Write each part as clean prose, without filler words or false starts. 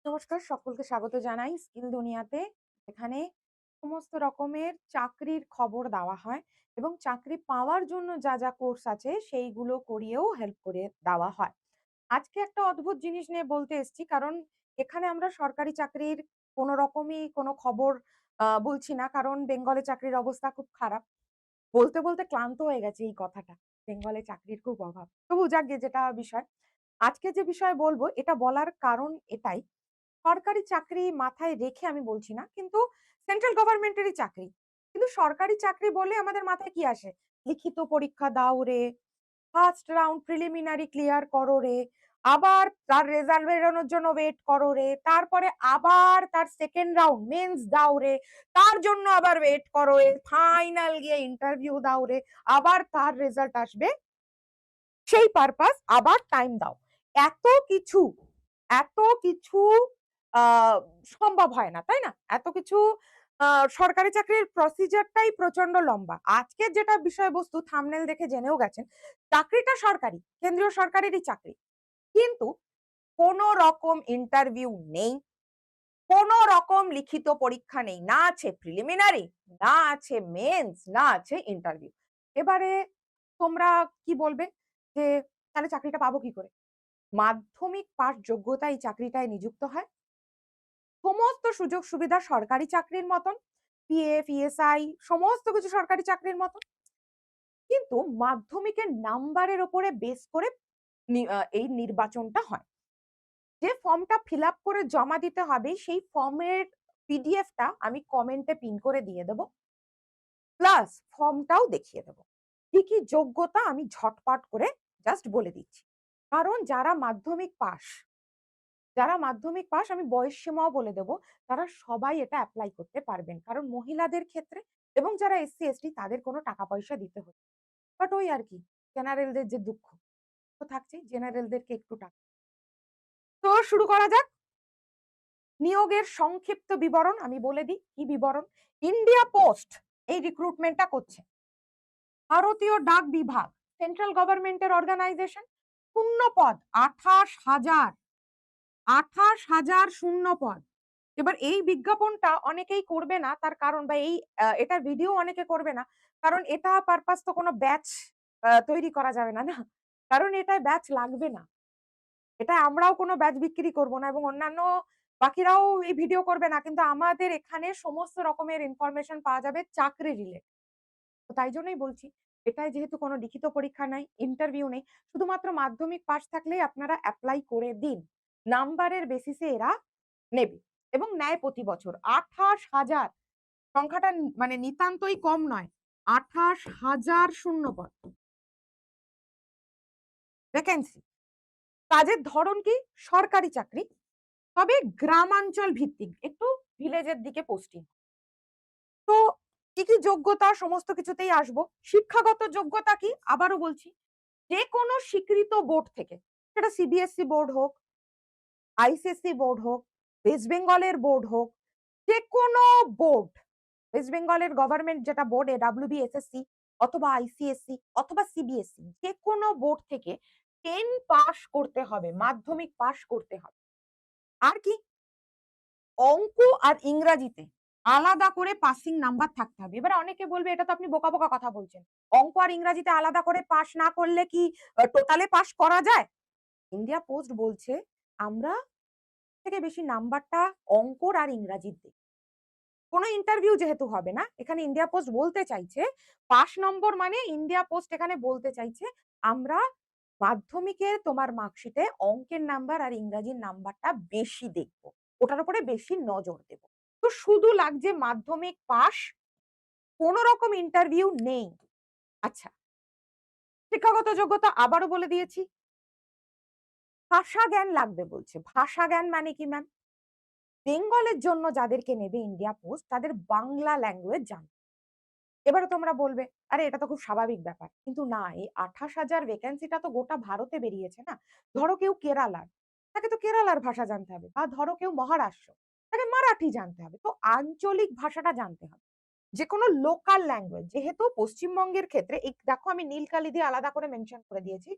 নমস্কার, সকলকে স্বাগত জানাই স্কিল দুনিয়াতে। এখানে সমস্ত রকমের চাকরির খবর দেওয়া হয় এবং চাকরি পাওয়ার জন্য যা যা কোর্স আছে সেইগুলো করিয়েও হেল্প করে দেওয়া হয়। আজকে একটা অদ্ভুত জিনিস নিয়ে বলতে এসেছি, কারণ এখানে আমরা সরকারি চাকরির কোনো রকমই কোনো খবর বলছি না, কারণ বেঙ্গলে চাকরির অবস্থা খুব খারাপ। বলতে বলতে ক্লান্ত হয়ে গেছে এই কথাটা। বেঙ্গলে চাকরির খুব অভাব। তবু যাকগে, যেটা বিষয়। আজকে যে বিষয়ে বলবো এটা বলার কারণ এটাই, সরকারি চাকরি মাথায় রেখে আমি বলছি না, কিন্তু সেন্ট্রাল গভর্নমেন্টেরই চাকরি। কিন্তু সরকারি চাকরি বলে আমাদের মাথায় কি আসে? লিখিত পরীক্ষা দাও রে, ফার্স্ট রাউন্ড প্রিলিমিনারি ক্লিয়ার করো রে, আবার তার রেজাল্ট বেরোনোর জন্য ওয়েট করো রে, তারপরে আবার তার সেকেন্ড রাউন্ড মেন্স দাও রে, তার জন্য আবার ওয়েট করো রে, ফাইনাল গিয়ে ইন্টারভিউ দাও রে, আবার তার রেজাল্ট আসবে, সেই পারপাস আবার টাইম দাও। এত কিছু, এত কিছু আ সম্ভব হয় না, তাই না? এত কিছু আ সরকারি চাকরির প্রসিজারটাই প্রচন্ড লম্বা। আজকের যেটা বিষয়বস্তু থাম্বনেল দেখে জেনেও গেছেন, চাকরিটা সরকারি, কেন্দ্রীয় সরকারেরই চাকরি। কিন্তু কোন রকম ইন্টারভিউ নেই, কোন রকম লিখিত পরীক্ষা নেই। না আছে প্রিলিমিনারি, না আছে মেন্স, না আছে ইন্টারভিউ। এবারে তোমরা কি বলবে যে তাহলে চাকরিটা পাবো কি করে? মাধ্যমিক পাস যোগ্যতা এই চাকরিটায় নিযুক্ত হয়। সমস্ত সুযোগ সুবিধা সরকারি চাকরির মতন, পিএফ, ইএসআই সমস্ত কিছু সরকারি চাকরির মতন। কিন্তু মাধ্যমিকের নাম্বারের উপরে বেস করে এই নির্বাচনটা হয়। যে ফর্মটা ফিল আপ করে জমা দিতে হবে সেই ফর্মের পিডিএফটা আমি কমেন্টে পিন করে দিয়ে দেব। প্লাস ফর্মটাও দেখিয়ে দেব। কি, কি যোগ্যতা আমি ঝটপট করে জাস্ট বলে দিচ্ছি। কারণ যারা মাধ্যমিক পাস আমি বয়স সীমাও বলে দেব, তারা সবাই এটা এপ্লাই করতে পারবেন। কারণ মহিলাদের ক্ষেত্রে এবং যারা এসসি, এসটি তাদের কোনো টাকা পয়সা দিতে হচ্ছে না। বাট ওই আরকি জেনারেলদের যে দুঃখ তো থাকছেই, জেনারেলদেরকে একটু টাকা। তো শুরু করা যাক। নিয়োগের সংক্ষিপ্ত বিবরণ আমি বলে দিই। কি বিবরণ? ইন্ডিয়া পোস্ট এই রিক্রুটমেন্টটা করছে। ভারতীয় ডাক বিভাগ, সেন্ট্রাল গভর্নমেন্টের অর্গানাইজেশন। শূন্য পদ ২৮,০০০ শূন্য পদ। এবার এই বিজ্ঞাপনটা অনেকেই করবে না, তার কারণ বা এই এটার ভিডিও অনেকে করবে না। কারণ এটা পারপাস তো কোনো ব্যাচ তৈরি করা যাবে না, না? কারণ এটায় ব্যাচ লাগবে না। এটা আমরাও কোনো ব্যাচ বিক্রি করব না এবং অন্যান্য বাকিরাও এই ভিডিও করবে না। কিন্তু আমাদের এখানে সমস্ত রকমের ইনফরমেশন পাওয়া যাবে চাকরি রিলেটেড। তো তাই জন্যই বলছি, এটায় যেহেতু কোনো লিখিত পরীক্ষা নাই, ইন্টারভিউ নেই, শুধুমাত্র মাধ্যমিক পাস থাকলেই আপনারা এপ্লাই করে দিন। নাম্বারের বেসিসে এরা নেবে এবং নেয় প্রতি বছর। ২৮,০০০ সংখ্যাটা মানে নিতান্তই কম নয়। ২৮,০০০ শূন্যপদ ভ্যাকেন্সি। কাজের ধরন কি? সরকারি চাকরি। তবে গ্রামাঞ্চল ভিত্তিক, একটু ভিলেজের দিকে পোস্টিং। তো কি, কি যোগ্যতা সমস্ত কিছুতেই আসবো। শিক্ষাগত যোগ্যতা কি? আবারও বলছি, যেকোনো স্বীকৃত বোর্ড থেকে, সেটা সিবিএসসি বোর্ড হোক, আইসিএসসি বোর্ড হোক, ওয়েস্ট বেঙ্গলের বোর্ড হোক, যেকোনো বোর্ড, ওয়েস্ট বেঙ্গলের গভর্নমেন্ট যেটা বোর্ড এডব্লিউবিএসএসসি অথবা আইসিএসসি অথবা সিবিএসসি, যেকোনো বোর্ড থেকে 10 পাস করতে হবে, মাধ্যমিক পাস করতে হবে। আর কি? অঙ্ক আর ইংরাজিতে আলাদা করে পাসিং নাম্বার থাকতে হবে। এবারে অনেকে বলবে এটা তো আপনি বোকা, বোকা কথা বলছেন। অঙ্ক আর ইংরাজিতে আলাদা করে পাস না করলে কি টোটালে পাস করা যায়? ইন্ডিয়া পোস্ট বলছে আমরা থেকে বেশি নাম্বারটা অঙ্কর আর ইংরাজির দেই। কোনো ইন্টারভিউ যেহেতু হবে না, এখানে ইন্ডিয়া পোস্ট বলতে চাইছে পাস নম্বর মানে ইন্ডিয়া পোস্ট এখানে বলতে চাইছে আমরা মাধ্যমিকে তোমার মার্কশিটে অঙ্কের নাম্বার আর ইংরাজির নাম্বারটা বেশি দেখব। ওটার উপরে বেশি নজর দেব। তো শুধু লাগছে মাধ্যমিক পাস, কোন রকম ইন্টারভিউ নেই। আচ্ছা, শিক্ষাগত যোগ্যতা আবারও বলে দিয়েছি। ভাষা জ্ঞান লাগবে বলছে। ভাষা জ্ঞান মানে কি ম্যাম? বেঙ্গলের জন্য যাদেরকে নেবে ইন্ডিয়া পোস্ট তাদের বাংলা ল্যাঙ্গুয়েজ জানতে। এবারে তোমরা বলবে, "আরে এটা তো খুব স্বাভাবিক ব্যাপার।" কিন্তু না, এই ২৮,০০০ ভ্যাকেন্সিটা তো গোটা ভারতে বেরিয়েছে না? ধরো কেউ কেরালার, তাকে তো কেরালার ভাষা জানতে হবে। বা ধরো কেউ মহারাষ্ট্র, তাকে মারাঠি জানতে হবে। তো আঞ্চলিক ভাষাটা জানতে হবে। যেকোনো লোকাল ল্যাঙ্গুয়েজ, যেহেতু পশ্চিমবঙ্গের ক্ষেত্রে এই দেখো আমি নীল কালি দিয়ে আলাদা করে মেনশন করে দিয়েছি।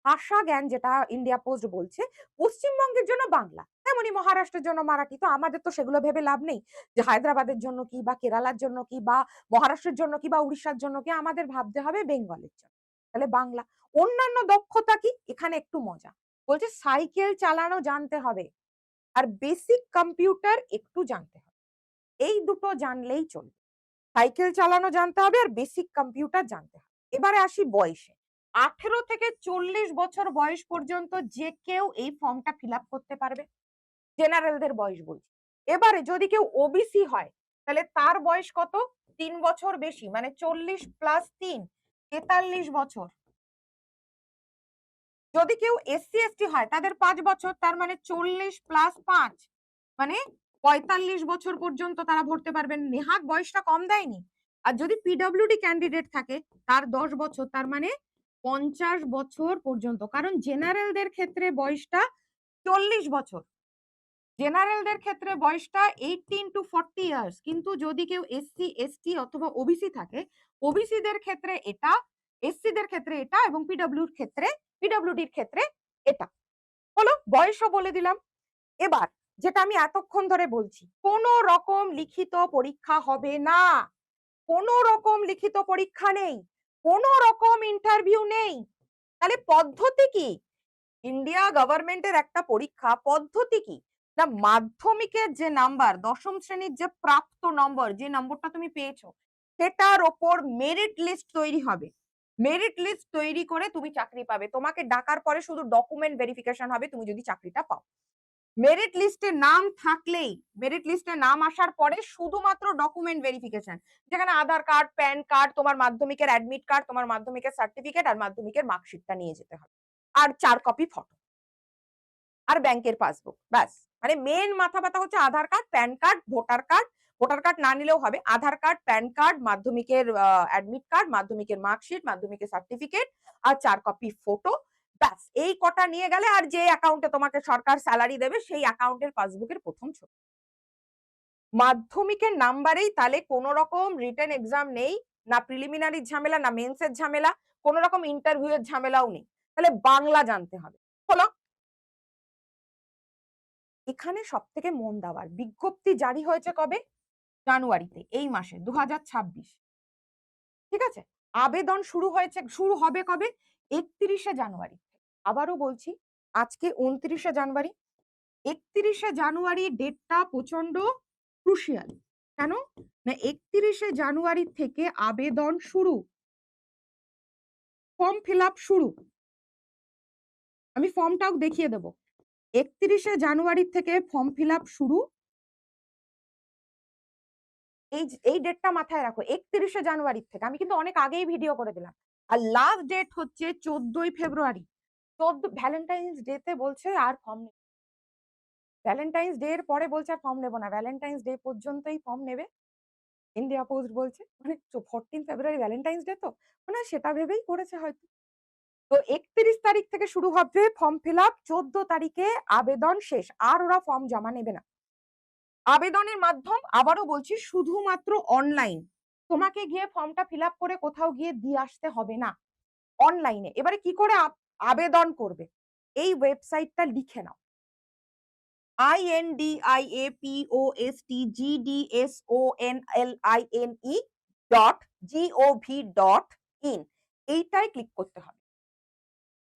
ভাষা জ্ঞান যেটা ইন্ডিয়া পোস্ট বলছে, পশ্চিমবঙ্গের জন্য বাংলা। তেমনি মহারাষ্ট্রের জন্য মারাঠি। তো আমাদের তো সেগুলো ভেবে লাভ নেই যে হায়দ্রাবাদের জন্য কি বা কেরালার জন্য কি বা মহারাষ্ট্রের জন্য কি বা উড়িষ্যার জন্য কি, আমাদের ভাবতে হবে বেঙ্গলের জন্য। তাহলে বাংলা। অন্যান্য দক্ষতা কি? এখানে একটু মজা। বলছে সাইকেল চালানো জানতে হবে আর বেসিক কম্পিউটার একটু জানতে হবে। এই দুটো জানলেই চলবে। সাইকেল চালানো জানতে হবে আর বেসিক কম্পিউটার জানতে হবে। এবারে আসি বয়সে। 18 থেকে 40 বছর বয়স পর্যন্ত যে কেউ এই ফর্মটা ফিল আপ করতে পারবে। জেনারেলদের বয়স বলছি। এবারে যদি কেউ ওবিসি হয় তাহলে তার বয়স কত? ৩ বছর বেশি, মানে 40 প্লাস ৩ ৪৩ বছর। যদি কেউ এসসি এসটি হয় তাদের ৫ বছর, তার মানে 40 প্লাস ৫ মানে ৪৫ বছর পর্যন্ত তারা ভরতে পারবেন। নেহাত বয়সটা কম দেয়নি। আর যদি পিডব্লিউডি ক্যান্ডিডেট থাকে তার ১০ বছর, তার মানে ৫০ বছর পর্যন্ত। কারণ জেনারেলদের ক্ষেত্রে বয়সটা ৪০ বছর। জেনারেলদের ক্ষেত্রে বয়সটা 18 টু 40 ইয়ার্স। কিন্তু যদি কেউ এসসি, এসটি অথবা ওবিসি থাকে, ওবিসিদের ক্ষেত্রে এটা, এসসিদের ক্ষেত্রে এটা এবং পিডব্লিউডির ক্ষেত্রে এটা। হলো, বয়সও বলে দিলাম। এবার যেটা আমি এতক্ষণ ধরে বলছি, কোন রকম লিখিত পরীক্ষা হবে না। কোন রকম লিখিত পরীক্ষা নেই। কোন রকম ইন্টারভিউ নেই। তাহলে পদ্ধতি কি? ইন্ডিয়া গভর্নমেন্টের একটা পরীক্ষা, পদ্ধতি কি? না, মাধ্যমিকের যে নাম্বার, দশম শ্রেণীর যে প্রাপ্ত নম্বর, যে নম্বরটা তুমি পেয়েছো, সেটার ওপর মেরিট লিস্ট তৈরি হবে। মেরিট লিস্ট তৈরি করে তুমি চাকরি পাবে। তোমাকে ডাকার পরে শুধু ডকুমেন্ট ভেরিফিকেশন হবে তুমি যদি চাকরিটা পাও। মেরিট লিস্টে নাম থাকলেই, মেরিট লিস্টে নাম আসার পরে শুধুমাত্র ডকুমেন্ট ভেরিফিকেশন, যেখানে আধার কার্ড, প্যান কার্ড, তোমার মাধ্যমিকের অ্যাডমিট কার্ড, তোমার মাধ্যমিকের সার্টিফিকেট আর মাধ্যমিকের মার্কশিটটা নিয়ে যেতে হবে। আর ৪ কপি ফটো আর ব্যাংকের পাসবুক, ব্যাস। মানে মেন মাথা ব্যথা হচ্ছে Aadhaar card, PAN card, voter card. Voter card না নিলেও হবে, আধার কার্ড, প্যান কার্ড, মাধ্যমিকের অ্যাডমিট কার্ড, মাধ্যমিকের মার্কশিট, মাধ্যমিকের সার্টিফিকেট আর ৪ কপি ফটো, ব্যাস। এই কটা নিয়ে গেলে আর যে অ্যাকাউন্টে তোমাকে সরকার স্যালারি দেবে সেই অ্যাকাউন্টের পাসবুকের প্রথম ছবি। মাধ্যমিকের নাম্বারেই তাহলে কোনো রকম রিটেন এক্সাম নেই, না প্রিলিমিনারি ঝামেলা, না মেন্সের ঝামেলা, কোনো রকম ইন্টারভিউ এর ঝামেলাও নেই। তাহলে বাংলা জানতে হবে। হলো। এখানে সবথেকে মন দেওয়ার, বিজ্ঞপ্তি জারি হয়েছে কবে? জানুয়ারিতে, এই মাসে ২০২৬। ঠিক আছে? আবেদন শুরু হবে কবে? ৩১শে জানুয়ারি। আবারও বলছি, আজকে ২৯শে জানুয়ারি। ৩১শে জানুয়ারি ডেটটা প্রচন্ড ক্রুশিয়াল। কেন? না, ৩১শে জানুয়ারি থেকে আবেদন শুরু, ফর্ম ফিল আপ শুরু। আমি ফর্মটাও দেখিয়ে দেব। ৩১শে জানুয়ারি থেকে ফর্ম ফিল আপ শুরু। এই ডেটটা মাথায় রাখো, ৩১শে জানুয়ারি থেকে। আমি কিন্তু অনেক আগেই ভিডিও করে দিলাম। আর লাস্ট ডেট হচ্ছে ১৪ই ফেব্রুয়ারি। ভ্যালেন্টাইন্স ডে তে বলছে আর ফর্ম নেব। ভ্যালেন্টাইন্স ডে এর পরে বলছে আর ফর্ম নেব না। ভ্যালেন্টাইন্স ডে পর্যন্তই ফর্ম নেবে। ইন্ডিয়া পোস্ট বলছে। মানে 14 ফেব্রুয়ারি ভ্যালেন্টাইন্স ডে তো। মানে সেটা ভেবেই করেছে হয়তো। তো ৩১ তারিখ থেকে শুরু হবে ফর্ম ফিল আপ, ১৪ তারিখে আবেদন শেষ। আর ওরা ফর্ম জমা নেবে না। আবেদনের মাধ্যম আবারও বলছি শুধুমাত্র অনলাইন। তোমাকে গিয়ে ফর্মটা ফিল আপ করে কোথাও গিয়ে দিয়ে আসতে হবে না। অনলাইনে। এবারে কি করে আবেদন করবে? এই ওয়েবসাইটটা লিখে নাও। indiapostsoline.gov.in, এইটাই ক্লিক করতে হবে।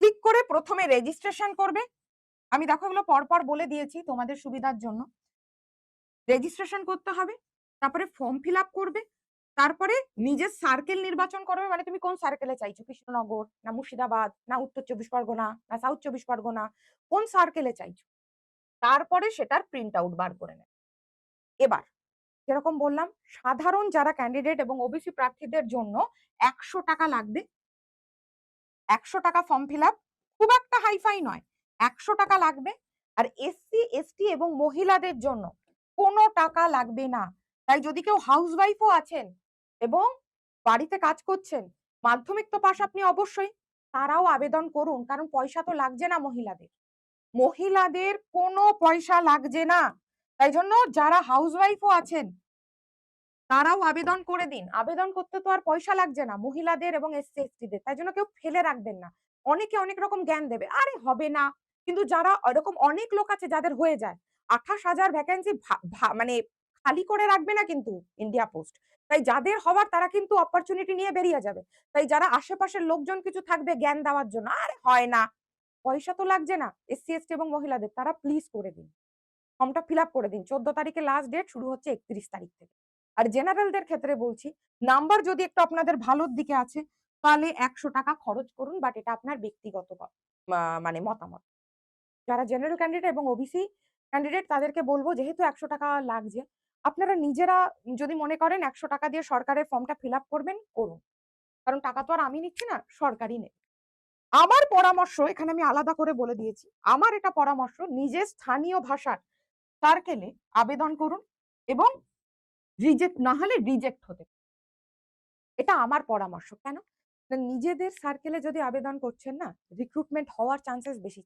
ক্লিক করে প্রথমে রেজিস্ট্রেশন করবে। আমি দেখো এগুলো পরপর বলে দিয়েছি তোমাদের সুবিধার জন্য। রেজিস্ট্রেশন করতে হবে, তারপরে ফর্ম ফিল আপ করবে, তারপরে নিজের সার্কেল নির্বাচন করবে। মানে তুমি কোন সার্কেলে চাইছো, কৃষ্ণনগর না মুর্শিদাবাদ না উত্তর ২৪ পরগনা না সাউথ ২৪ পরগনা, কোন সার্কেলে চাইছো, তারপরে সেটার প্রিন্ট আউট বার করে নেবে। এবার যেরকম বললাম, সাধারণ যারা ক্যান্ডিডেট এবং ওবিসি প্রার্থীদের জন্য ১০০ টাকা লাগবে। ১০০ টাকা ফর্ম ফিল আপ, খুব একটা হাইফাই নয়, ১০০ টাকা লাগবে। আর এসসি, এসটি এবং মহিলাদের জন্য কোনো টাকা লাগবে না। তাই যদি কেউ হাউসওয়াইফও আছেন এবং বাড়িতে কাজ করছেন, মাধ্যমিক তো পাস আপনি অবশ্যই, তারাও আবেদন করুন। কারণ পয়সা তো লাগছে না মহিলাদের। মহিলাদের কোনো পয়সা লাগছে না। তাই জন্য যারা হাউসওয়াইফও আছেন তারাও আবেদন করে দিন। আবেদন করতে তো আর পয়সা লাগছে না মহিলাদের এবং এসসি এসটিদের। তাই জন্য কেউ ফেলে রাখবেন না। অনেকে অনেক রকম জ্ঞান দেবে। আরে হবে না, কিন্তু যারা এরকম অনেক লোক আছে যাদের হয়ে যায়। ২৮,০০০ ভ্যাকেন্সি মানে খালি করে রাখবে না কিন্তু ইন্ডিয়া পোস্ট। তাই যাদের হওয়ার তারা কিন্তু অপরচুনিটি নিয়ে বেরিয়ে যাবে। তাই যারা আশেপাশের লোকজন কিছু থাকবে জ্ঞান দেওয়ার জন্য, "আরে হয় না, পয়সা তো লাগছে না।" এসসি, এসটি এবং মহিলাদের তারা প্লিজ করে দিন। ফর্মটা ফিল আপ করে দিন। ১৪ তারিখে লাস্ট ডেট, শুরু হচ্ছে ৩১ তারিখ থেকে। আর জেনারেলদের ক্ষেত্রে বলছি, নাম্বার যদি একটু আপনাদের ভালোর দিকে আছে, তাহলে ৳১০০ খরচ করুন। বাট এটা আপনার ব্যক্তিগত মানে মতামত। যারা জেনারেল ক্যান্ডিডেট এবং ওবিসি ক্যান্ডিডেট তাদেরকে বলব, যেহেতু ৳১০০ লাগছে, আপনারা নিজেরা যদি মনে করেন ৳১০০ দিয়ে সরকারের ফর্মটা ফিল আপ করবেন, করুন। কারণ টাকা তো আর আমি নিচ্ছি না, সরকারই নেবে। আমার পরামর্শ এখানে আমি আলাদা করে বলে দিয়েছি। আমার এটা পরামর্শ, নিজের স্থানীয় ভাষার সার্কেলে আবেদন করুন এবং রিজেক্ট না হলে রিজেক্ট হতে। এটা আমার পরামর্শ। কেন? না, নিজেদের সার্কেলে যদি আবেদন করছেন না, রিক্রুটমেন্ট হওয়ার চান্সেস বেশি।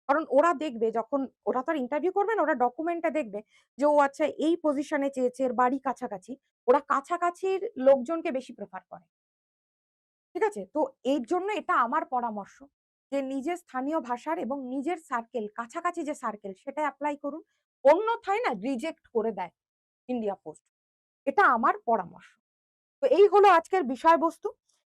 কারণ ওরা দেখবে, যখন ওরা তো আর ইন্টারভিউ করবে না, ওরা ডকুমেন্টে দেখবে যে ও আচ্ছা এই পজিশনে চেয়েছে, এর বাড়ি কাছাকাছি। ওরা কাছাকাছির লোকজনকে বেশি প্রেফার করে। ঠিক আছে? তো এর জন্য এটা আমার পরামর্শ যে নিজের স্থানীয় ভাষার এবং নিজের সার্কেল, কাছাকাছি যে সার্কেল সেটায় এপ্লাই করুন। অন্যথায় না রিজেক্ট করে দেয় ইন্ডিয়া পোস্ট। এটা আমার পরামর্শ। তো এই হলো আজকের বিষয়বস্তু।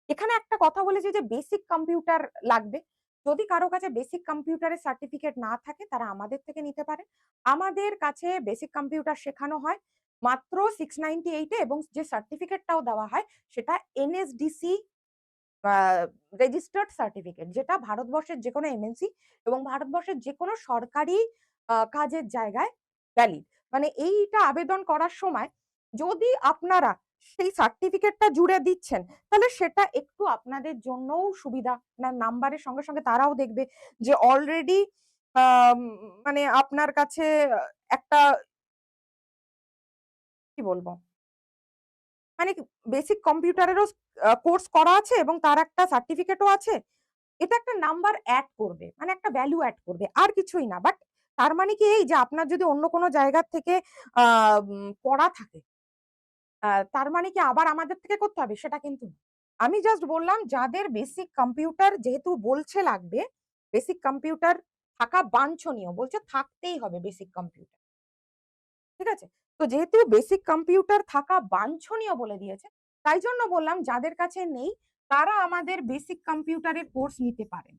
এখানে একটা কথা বলেছি যে বেসিক কম্পিউটার লাগবে। যদি কারো কাছে বেসিক কম্পিউটারের সার্টিফিকেট না থাকে তারা আমাদের থেকে নিতে পারে। আমাদের কাছে বেসিক কম্পিউটার শেখানো হয় মাত্র 698 এ, এবং যে সার্টিফিকেটটাও দেওয়া হয় সেটা এনএসডিসি আ রেজিস্টার্ড সার্টিফিকেট, যেটা ভারতবর্ষের যেকোনো এমএনসি এবং ভারতবর্ষের যেকোনো সরকারি কাজের জায়গায় ভ্যালিড। মানে এইটা আবেদন করার সময় যদি আপনারা সেই সার্টিফিকেটটা জুড়ে দিচ্ছেন, তাহলে সেটা একটু আপনাদের জন্যও সুবিধা। আপনার নাম্বারের সঙ্গে, সঙ্গে তারাও দেখবে যে অলরেডি আম মানে আপনার কাছে একটা কি বলবো? মানে বেসিক কম্পিউটারেরও কোর্স করা আছে এবং তার একটা সার্টিফিকেটও আছে। এটা একটা নাম্বার এড করবে। মানে একটা ভ্যালু এড করবে। আর কিছুই না। বাট তার মানে কি এই যে আপনার যদি অন্য কোনো জায়গা থেকে আ পড়া থাকে, তার মানে কি আবার আমাদের থেকে করতে হবে? সেটা কিন্তু না। আমি জাস্ট বললাম যাদের বেসিক কম্পিউটার যেহেতু বলছে লাগবে, বেসিক কম্পিউটার থাকা বাঞ্ছনীয়। বলছে থাকতেই হবে বেসিক কম্পিউটার। ঠিক আছে? তো যেহেতু বেসিক কম্পিউটার থাকা বাঞ্ছনীয় বলে দিয়েছে, তাই জন্য বললাম যাদের কাছে নেই তারা আমাদের বেসিক কম্পিউটারের কোর্স নিতে পারেন।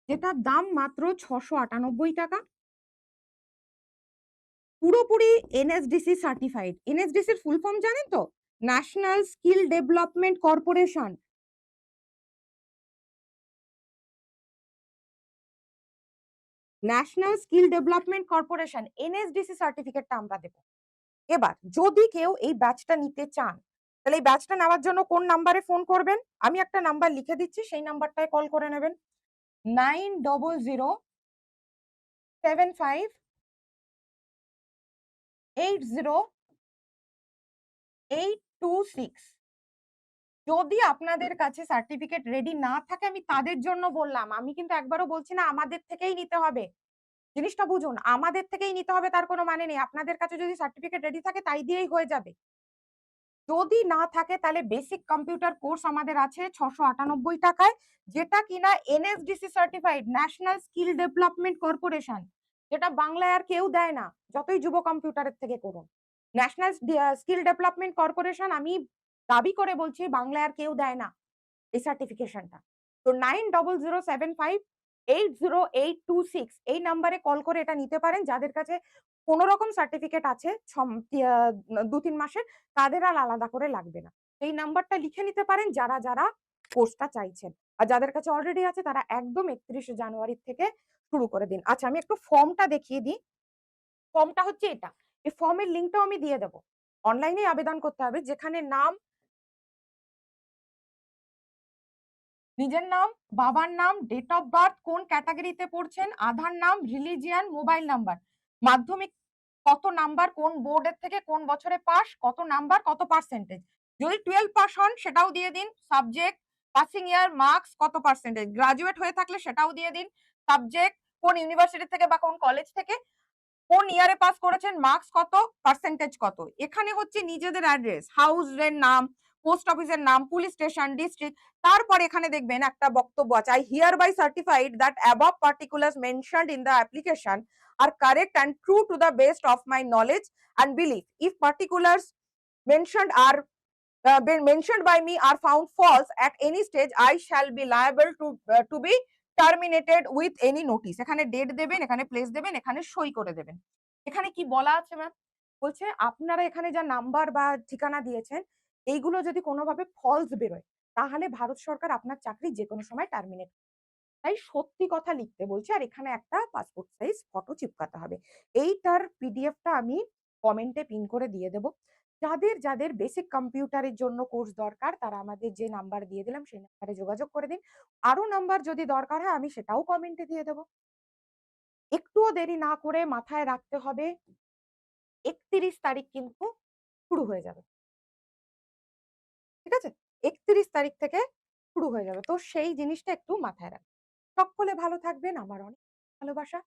যেটার দাম মাত্র ৳৬৯৮। পুরোপুরি এনএসডিসি সার্টিফাইড। এনএসডিসির ফুল ফর্ম জানেন তো? National skill development corporation. National skill development corporation NSDC সার্টিফিকেটটা আমরা দেব। এবার যদি কেউ এই ব্যাচটা নিতে চান, তাহলে এই ব্যাচটা নেওয়ার জন্য কোন নাম্বারে ফোন করবেন? আমি একটা নাম্বার লিখে দিচ্ছি, সেই নাম্বারটায় কল করে নেবেন। 9075808826। যদি আপনাদের কাছে সার্টিফিকেট রেডি না থাকে, আমি তাদের জন্য বললাম। আমি কিন্তু একবারও বলছি না আমাদের থেকেই নিতে হবে। জিনিসটা বুঝুন, আমাদের থেকেই নিতে হবে তার কোনো মানে নেই। আপনাদের কাছে যদি সার্টিফিকেট রেডি থাকে তাই দিয়েই হয়ে যাবে। যদি না থাকে তাহলে বেসিক কম্পিউটার কোর্স আমাদের আছে ৳৬৯৮ য়, যেটা কিনা NSDC certified, national skill development corporation. যেটা বাংলায় আর কেউ দেয় না। যতই যুব কম্পিউটারের থেকে করুন। ন্যাশনাল স্কিল ডেভেলপমেন্ট কর্পোরেশন, আমি দাবি করে বলছি বাংলায় আর কেউ দেয় না এই সার্টিফিকেশনটা। তো 9075808826 এই নাম্বারে কল করে এটা নিতে পারেন। যাদের কাছে কোন রকম সার্টিফিকেট আছে ২-৩ মাসের, তাদের আর আলাদা করে লাগবে না। এই নাম্বারটা লিখে নিতে পারেন যারা কোর্সটা চাইছেন। আর যাদের কাছে অলরেডি আছে তারা একদম ৩১ জানুয়ারি থেকে শুরু করে দিন। আচ্ছা, আমি একটু ফর্মটা দেখিয়ে দিই। ফর্মটা হচ্ছে এটা। এই ফর্মের লিঙ্কটাও আমি দিয়ে দেব। অনলাইনেই আবেদন করতে হবে। যেখানে নাম, নিজের নাম, বাবার নাম, ডেট অফ বার্থ, কোন ক্যাটেগরিতে পড়ছেন, আধার নাম, রিলিজিয়ন, মোবাইল নাম্বার, মাধ্যমিক কত নাম্বার, কোন বোর্ডের থেকে কোন বছরে পাস, কত নাম্বার, কত পার্সেন্টেজ। যদি 12 পাস হন সেটাও দিয়ে দিন। সাবজেক্ট, পাসিং ইয়ার, মার্কস, কত পার্সেন্টেজ। গ্র্যাজুয়েট হয়ে থাকলে সেটাও দিয়ে দিন। সাবজেক্ট, কোন ইউনিভার্সিটি থেকে বা কোন কলেজ থেকে। কোন ইয়ারে পাস করেছেন, মার্কস কত, পার্সেন্টেজ কত। এখানে হচ্ছে নিজেদের অ্যাড্রেস, হাউসের নাম, পোস্ট অফিসের নাম, পুলিশ স্টেশন, ডিস্ট্রিক্ট। তারপরে এখানে দেখবেন একটা বক্তব্য আছে, I hereby certified that above particulars mentioned in the application are correct and true to the best of my knowledge and belief. If particulars mentioned are been mentioned by me are found false at any stage, I shall be liable to be terminated with any notice। এখানে date দেবেন, এখানে place দেবেন, এখানে সই করে দেবেন। এখানে কি বলা আছে ম্যাম? বলছে আপনারা এখানে যা নাম্বার বা ঠিকানা দিয়েছেন এইগুলো যদি কোনোভাবে ফলস বেরোয় তাহলে ভারত সরকার আপনার চাকরি যেকোনো সময় টার্মিনেট। তাই সত্যি কথা লিখতে বলছে আর এখানে একটা পাসপোর্ট সাইজ ফটো চিপকাতে হবে। এইটার পিডিএফটা আমি কমেন্টে পিন করে দিয়ে দেব। যাদের বেসিক কম্পিউটারের জন্য কোর্স দরকার তারা আমাদের যে নাম্বার দিয়ে দিলাম সেই নাম্বারে যোগাযোগ করে দিন। আরো নাম্বার যদি দরকার হয় আমি সেটাও কমেন্টে দিয়ে দেব। একটুও দেরি না করে মাথায় রাখতে হবে ৩১ তারিখ কিন্তু শুরু হয়ে যাবে। ঠিক আছে? ৩১ তারিখ থেকে শুরু হয়ে যাবে। তো সেই জিনিসটা একটু মাথায় রাখবেন। সকলে ভালো থাকবেন। আমার অনেক ভালোবাসা।